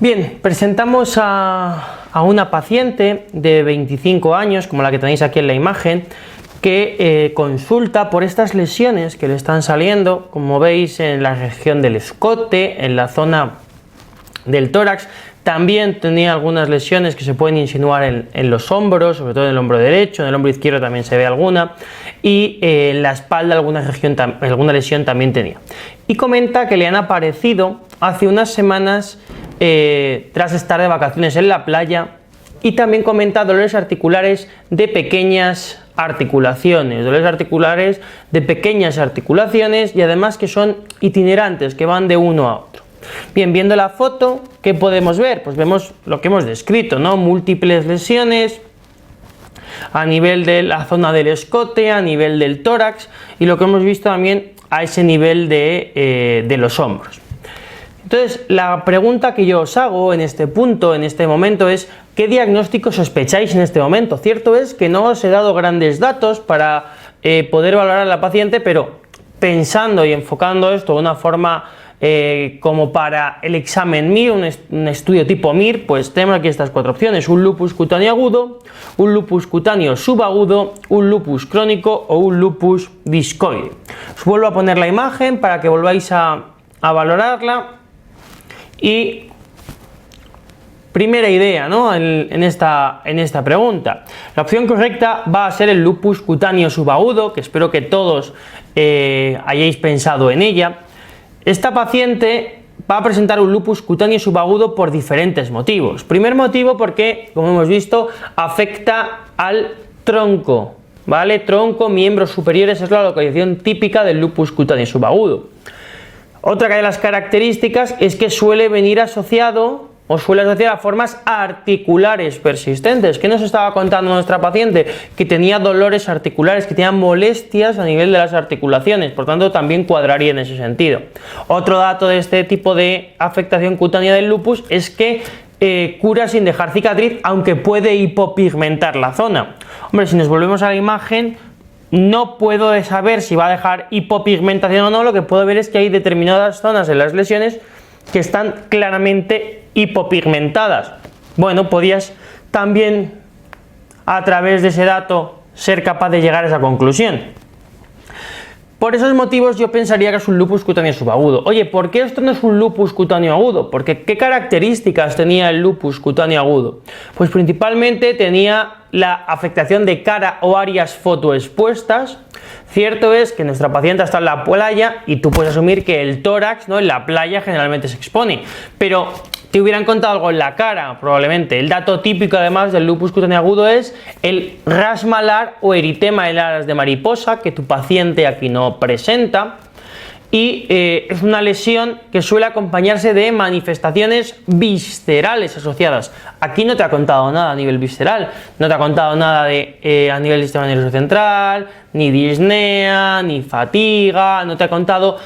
Bien, presentamos a una paciente de 25 años, como la que tenéis aquí en la imagen, que consulta por estas lesiones que le están saliendo, como veis, en la región del escote, en la zona del tórax. También tenía algunas lesiones que se pueden insinuar en los hombros, sobre todo en el hombro derecho, en el hombro izquierdo también se ve alguna, y en la espalda alguna lesión también tenía. Y comenta que le han aparecido hace unas semanas tras estar de vacaciones en la playa, y también comenta dolores articulares de pequeñas articulaciones, y además que son itinerantes, que van de uno a otro. Bien, viendo la foto, ¿qué podemos ver? Pues vemos lo que hemos descrito, ¿no? Múltiples lesiones a nivel de la zona del escote, a nivel del tórax, y lo que hemos visto también a ese nivel de los hombros. Entonces, la pregunta que yo os hago en este punto, en este momento, es ¿qué diagnóstico sospecháis en este momento? Cierto es que no os he dado grandes datos para poder valorar a la paciente, pero pensando y enfocando esto de una forma como para el examen MIR, un estudio tipo MIR, pues tenemos aquí estas cuatro opciones: un lupus cutáneo agudo, un lupus cutáneo subagudo, un lupus crónico o un lupus discoide. Os vuelvo a poner la imagen para que volváis a valorarla. Y primera idea, ¿no? en esta pregunta, la opción correcta va a ser el lupus cutáneo subagudo, que espero que todos hayáis pensado en ella. Esta paciente va a presentar un lupus cutáneo subagudo por diferentes motivos. Primer motivo, porque, como hemos visto, afecta al tronco, ¿vale? Tronco, miembros superiores, es la localización típica del lupus cutáneo subagudo. Otra de las características es que suele venir asociado o suele asociar a formas articulares persistentes. ¿Qué nos estaba contando nuestra paciente? Que tenía dolores articulares, que tenía molestias a nivel de las articulaciones, por tanto también cuadraría en ese sentido. Otro dato de este tipo de afectación cutánea del lupus es que cura sin dejar cicatriz, aunque puede hipopigmentar la zona. Hombre, si nos volvemos a la imagen, no puedo saber si va a dejar hipopigmentación o no. Lo que puedo ver es que hay determinadas zonas en las lesiones que están claramente hipopigmentadas. Bueno, podías también a través de ese dato ser capaz de llegar a esa conclusión. Por esos motivos yo pensaría que es un lupus cutáneo subagudo. Oye, ¿por qué esto no es un lupus cutáneo agudo? Porque ¿qué características tenía el lupus cutáneo agudo? Pues principalmente tenía la afectación de cara o áreas fotoexpuestas. Cierto es que nuestra paciente está en la playa y tú puedes asumir que el tórax, ¿no?, en la playa generalmente se expone, pero te hubieran contado algo en la cara, probablemente. El dato típico además del lupus cutáneo agudo es el ras malar o eritema en alas de mariposa, que tu paciente aquí no presenta. Y es una lesión que suele acompañarse de manifestaciones viscerales asociadas. Aquí no te ha contado nada a nivel visceral, no te ha contado nada de a nivel del sistema nervioso central, ni disnea, ni fatiga, no te ha contado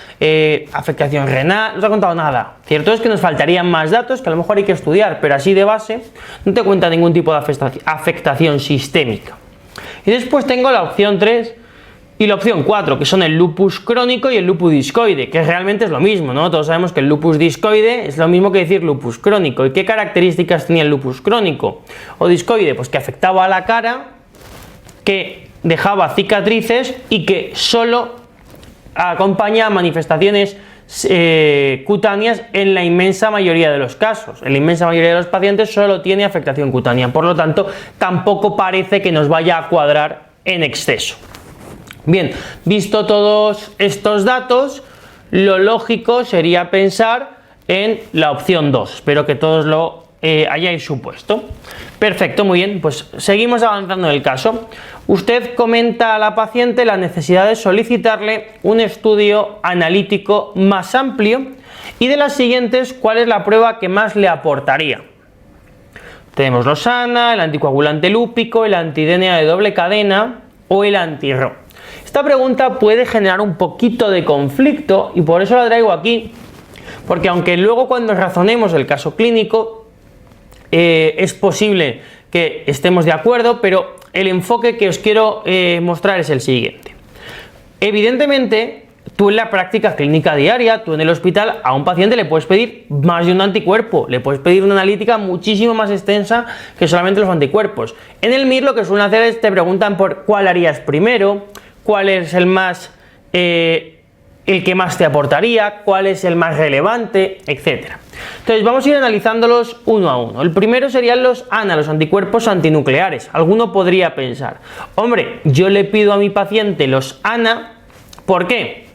afectación renal, no te ha contado nada. Cierto es que nos faltarían más datos que a lo mejor hay que estudiar, pero así de base no te cuenta ningún tipo de afectación sistémica. Y después tengo la opción 3 y la opción 4, que son el lupus crónico y el lupus discoide, que realmente es lo mismo, ¿no? Todos sabemos que el lupus discoide es lo mismo que decir lupus crónico. ¿Y qué características tenía el lupus crónico o discoide? Pues que afectaba a la cara, que dejaba cicatrices y que solo acompaña a manifestaciones cutáneas en la inmensa mayoría de los casos. En la inmensa mayoría de los pacientes solo tiene afectación cutánea, por lo tanto tampoco parece que nos vaya a cuadrar en exceso. Bien, visto todos estos datos, lo lógico sería pensar en la opción 2. Espero que todos lo hayáis supuesto. Perfecto, muy bien, pues seguimos avanzando en el caso. Usted comenta a la paciente la necesidad de solicitarle un estudio analítico más amplio y de las siguientes, ¿cuál es la prueba que más le aportaría? Tenemos Losana, el anticoagulante lúpico, el anti-DNA de doble cadena o el anti-RO. Esta pregunta puede generar un poquito de conflicto y por eso la traigo aquí, porque aunque luego cuando razonemos el caso clínico es posible que estemos de acuerdo, pero el enfoque que os quiero mostrar es el siguiente. Evidentemente, tú en la práctica clínica diaria, tú en el hospital, a un paciente le puedes pedir más de un anticuerpo, le puedes pedir una analítica muchísimo más extensa que solamente los anticuerpos. En el MIR lo que suelen hacer es te preguntan por cuál harías primero, cuál es el que más te aportaría, cuál es el más relevante, etc. Entonces vamos a ir analizándolos uno a uno. El primero serían los ANA, los anticuerpos antinucleares. Alguno podría pensar, hombre, yo le pido a mi paciente los ANA, ¿por qué?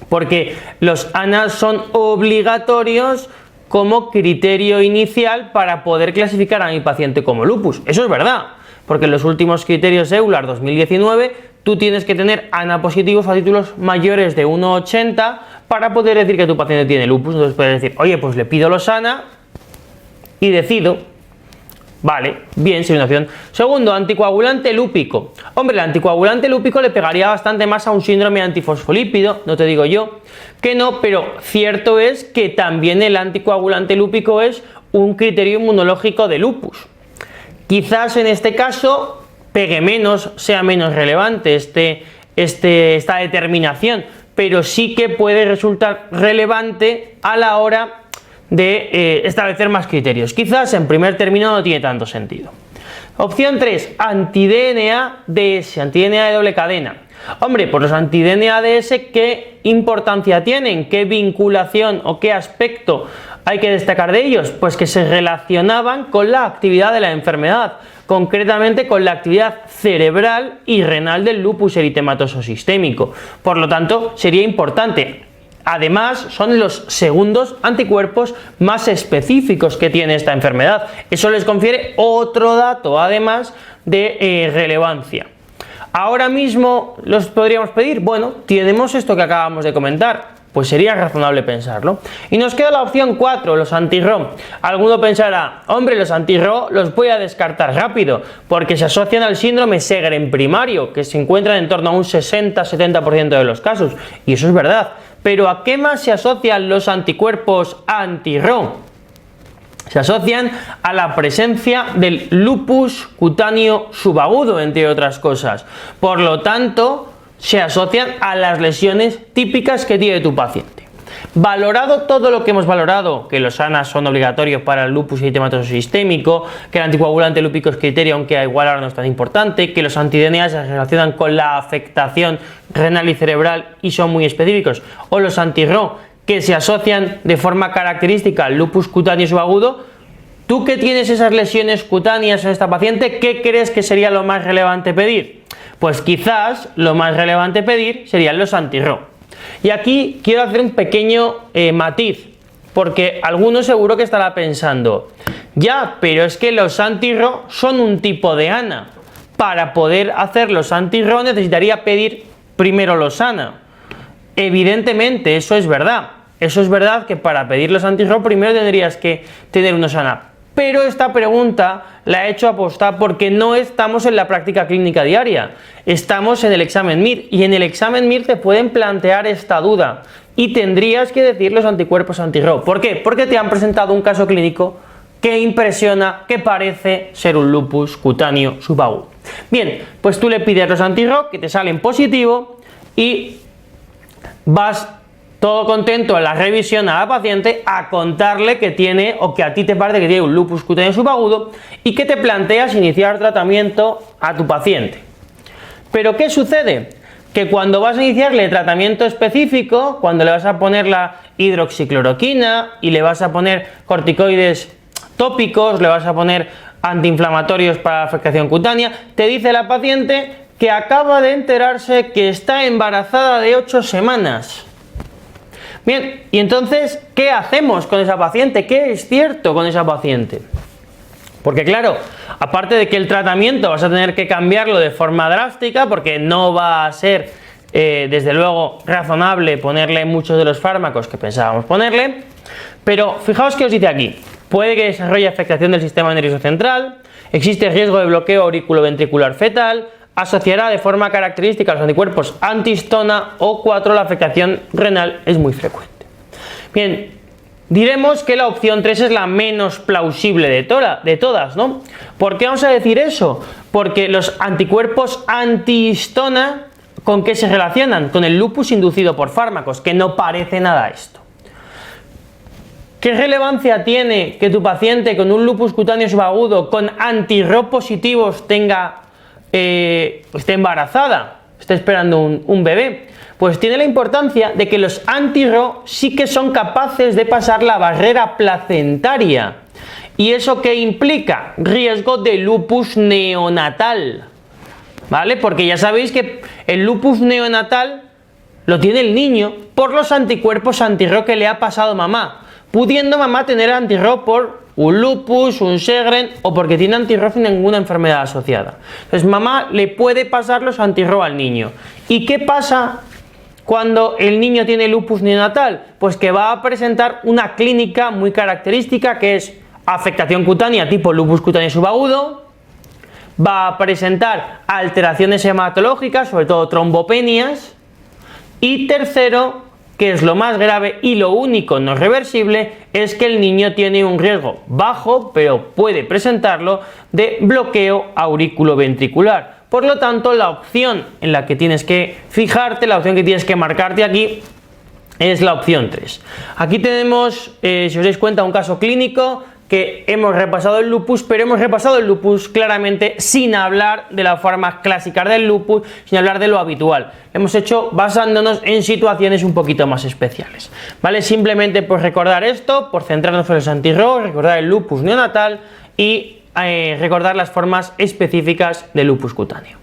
Porque los ANA son obligatorios como criterio inicial para poder clasificar a mi paciente como lupus. Eso es verdad, porque en los últimos criterios EULAR 2019 tú tienes que tener ANA positivos a títulos mayores de 1,80 para poder decir que tu paciente tiene lupus. Entonces puedes decir, oye, pues le pido los ANA y decido. Vale, bien, sería una opción. Segundo, anticoagulante lúpico. Hombre, el anticoagulante lúpico le pegaría bastante más a un síndrome antifosfolípido, no te digo yo que no, pero cierto es que también el anticoagulante lúpico es un criterio inmunológico de lupus. Quizás en este caso pegue menos, sea menos relevante esta determinación, pero sí que puede resultar relevante a la hora de establecer más criterios. Quizás en primer término no tiene tanto sentido. Opción 3, anti-DNA-DS, anti-DNA de doble cadena. Hombre, pues los anti-DNA-DS, ¿qué importancia tienen? ¿Qué vinculación o qué aspecto hay que destacar de ellos? Pues que se relacionaban con la actividad de la enfermedad, concretamente con la actividad cerebral y renal del lupus eritematoso sistémico. Por lo tanto, sería importante. Además, son los segundos anticuerpos más específicos que tiene esta enfermedad. Eso les confiere otro dato, además de relevancia. Ahora mismo los podríamos pedir. Bueno, tenemos esto que acabamos de comentar. Pues sería razonable pensarlo. Y nos queda la opción 4, los anti-RO. Alguno pensará, hombre, los anti-RO los voy a descartar rápido, porque se asocian al síndrome Sjögren primario, que se encuentra en torno a un 60-70% de los casos. Y eso es verdad. Pero ¿a qué más se asocian los anticuerpos anti-RO? Se asocian a la presencia del lupus cutáneo subagudo, entre otras cosas. Por lo tanto, se asocian a las lesiones típicas que tiene tu paciente. Valorado todo lo que hemos valorado, que los ANA son obligatorios para el lupus eritematoso sistémico, que el anticoagulante lúpico es criterio, aunque igual ahora no es tan importante, que los anti-DNA se relacionan con la afectación renal y cerebral y son muy específicos, o los anti-RO, que se asocian de forma característica al lupus cutáneo subagudo. Tú que tienes esas lesiones cutáneas en esta paciente, ¿qué crees que sería lo más relevante pedir? Pues quizás lo más relevante pedir serían los anti-RO. Y aquí quiero hacer un pequeño matiz, porque alguno seguro que estará pensando, ya, pero es que los anti-RO son un tipo de ANA. Para poder hacer los anti-RO necesitaría pedir primero los ANA. Evidentemente, eso es verdad. Eso es verdad que para pedir los anti-RO primero tendrías que tener unos ANA. Pero esta pregunta la he hecho aposta porque no estamos en la práctica clínica diaria, estamos en el examen MIR, y en el examen MIR te pueden plantear esta duda y tendrías que decir los anticuerpos anti-RO. ¿Por qué? Porque te han presentado un caso clínico que impresiona, que parece ser un lupus cutáneo subagudo. Bien, pues tú le pides los anti-RO que te salen positivo y vas todo contento en la revisión a la paciente a contarle que tiene, o que a ti te parece que tiene, un lupus cutáneo subagudo y que te planteas iniciar tratamiento a tu paciente. Pero ¿qué sucede? Que cuando vas a iniciarle tratamiento específico, cuando le vas a poner la hidroxicloroquina y le vas a poner corticoides tópicos, le vas a poner antiinflamatorios para la afectación cutánea, te dice la paciente que acaba de enterarse que está embarazada de 8 semanas. Bien, y entonces, ¿qué hacemos con esa paciente? ¿Qué es cierto con esa paciente? Porque claro, aparte de que el tratamiento vas a tener que cambiarlo de forma drástica, porque no va a ser, desde luego, razonable ponerle muchos de los fármacos que pensábamos ponerle, pero fijaos que os dice aquí, puede que desarrolle afectación del sistema nervioso central, existe riesgo de bloqueo auriculoventricular fetal, asociará de forma característica a los anticuerpos antihistona, o 4, la afectación renal es muy frecuente. Bien, diremos que la opción 3 es la menos plausible de todas, ¿no? ¿Por qué vamos a decir eso? Porque los anticuerpos antihistona ¿Con qué se relacionan? Con el lupus inducido por fármacos, que no parece nada esto. ¿Qué relevancia tiene que tu paciente con un lupus cutáneo subagudo con anti-Ro positivos esté embarazada, esté esperando un bebé? Pues tiene la importancia de que los anti-Ro sí que son capaces de pasar la barrera placentaria. ¿Y eso qué implica? Riesgo de lupus neonatal, ¿vale? Porque ya sabéis que el lupus neonatal lo tiene el niño por los anticuerpos anti-Ro que le ha pasado mamá, pudiendo mamá tener anti-Ro por un lupus, un Sjögren o porque tiene anti-Ro sin ninguna enfermedad asociada. Entonces mamá le puede pasar los anti-Ro al niño. ¿Y qué pasa cuando el niño tiene lupus neonatal? Pues que va a presentar una clínica muy característica, que es afectación cutánea tipo lupus cutáneo subagudo, va a presentar alteraciones hematológicas, sobre todo trombopenias, y tercero, que es lo más grave y lo único no reversible, es que el niño tiene un riesgo bajo, pero puede presentarlo, de bloqueo auriculoventricular. Por lo tanto, la opción en la que tienes que fijarte, la opción que tienes que marcarte aquí, es la opción 3. Aquí tenemos, si os dais cuenta, un caso clínico que hemos repasado el lupus, pero hemos repasado el lupus claramente sin hablar de las formas clásicas del lupus, sin hablar de lo habitual. Hemos hecho basándonos en situaciones un poquito más especiales, ¿vale? Simplemente por recordar esto, por centrarnos en los anti-Ro, recordar el lupus neonatal y recordar las formas específicas del lupus cutáneo.